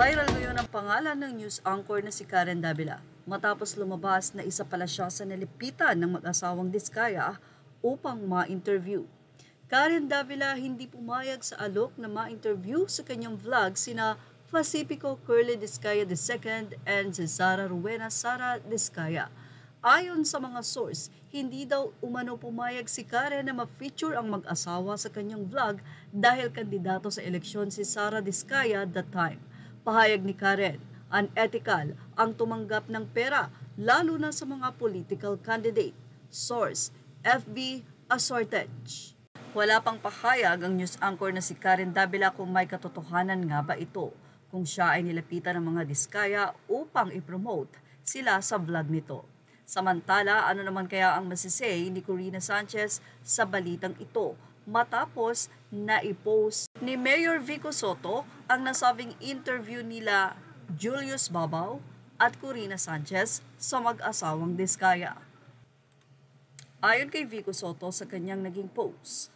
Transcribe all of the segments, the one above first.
Viral ngayon ang pangalan ng news anchor na si Karen Davila matapos lumabas na isa pala siya sa nilipitan ng mag-asawang Diskaya upang ma-interview. Karen Davila hindi pumayag sa alok na ma-interview sa kanyang vlog sina Pacifico Curly Diskaya II and si Sara Rowena Sara Diskaya. Ayon sa mga source, hindi daw umano pumayag si Karen na ma-feature ang mag-asawa sa kanyang vlog dahil kandidato sa eleksyon si Sara Diskaya that time. Pahayag ni Karen, unethical ang tumanggap ng pera lalo na sa mga political candidate. Source, FB Assortage. Wala pang pahayag ang news anchor na si Karen Davila kung may katotohanan nga ba ito, kung siya ay nilapitan ng mga Diskaya upang i-promote sila sa vlog nito. Samantala, ano naman kaya ang masisay ni Corina Sanchez sa balitang ito matapos na i-post ni Mayor Vico Soto ang nasabing interview nila Julius Babaw at Corina Sanchez sa mag-asawang Diskaya. Ayon kay Vico Soto sa kanyang naging post,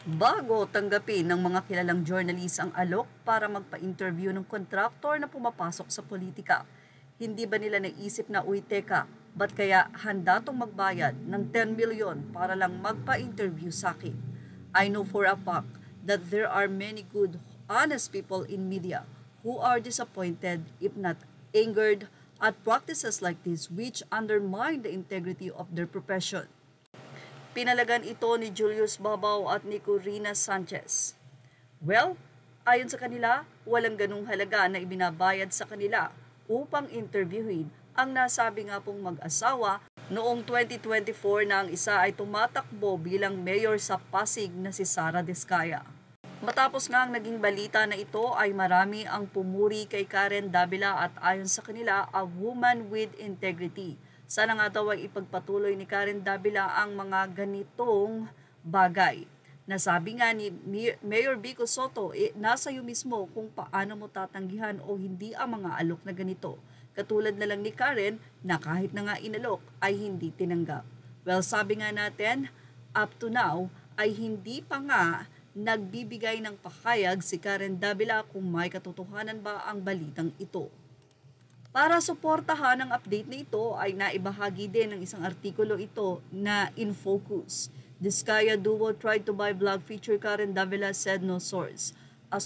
bago tanggapin ng mga kilalang journalist ang alok para magpa-interview ng kontraktor na pumapasok sa politika, hindi ba nila naisip na, uy teka, ba't kaya handa tong magbayad ng 10 million para lang magpa-interview sa akin? I know for a fact that there are many good, honest people in media who are disappointed, if not angered, at practices like this which undermine the integrity of their profession. Pinalagan ito ni Julius Babaw at ni Corina Sanchez. Well, ayon sa kanila, walang ganung halaga na ibinabayad sa kanila upang interviewin ang nasabi nga pong mag-asawa noong 2024 na ang isa ay tumatakbo bilang mayor sa Pasig na si Sara Diskaya. Matapos nga ang naging balita na ito ay marami ang pumuri kay Karen Davila at ayon sa kanila, a woman with integrity. Sana nga daw ay ipagpatuloy ni Karen Davila ang mga ganitong bagay. Nasabi nga ni Mayor Vico Soto, nasa iyo mismo kung paano mo tatanggihan o hindi ang mga alok na ganito. Katulad na lang ni Karen na kahit na nga inalok ay hindi tinanggap. Well, sabi nga natin, up to now ay hindi pa nga nagbibigay ng pahayag si Karen Davila kung may katotohanan ba ang balitang ito. Para suportahan ang update na ito ay naibahagi din ng isang artikulo ito na In Focus. Diskaya duo tried to buy vlog feature Karen Davila said no source. A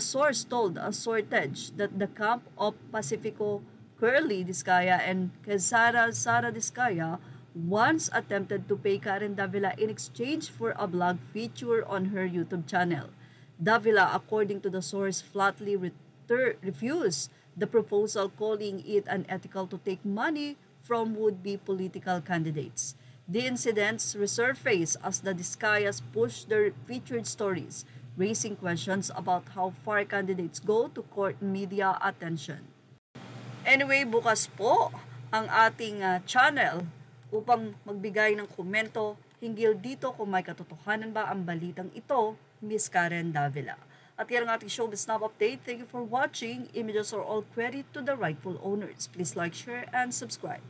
source told Assortage that the camp of Pacifico Curly Diskaya and Sara Diskaya once attempted to pay Karen Davila in exchange for a vlog feature on her YouTube channel. Davila, according to the source, flatly refused the proposal, calling it unethical to take money from would-be political candidates. The incidents resurfaced as the Diskayas pushed their featured stories, raising questions about how far candidates go to court media attention. Anyway, bukas po ang ating channel upang magbigay ng komento hinggil dito kung may katotohanan ba ang balitang ito, Miss Karen Davila. At yan ang ating showbiz snap update. Thank you for watching. Images are all credit to the rightful owners. Please like, share, and subscribe.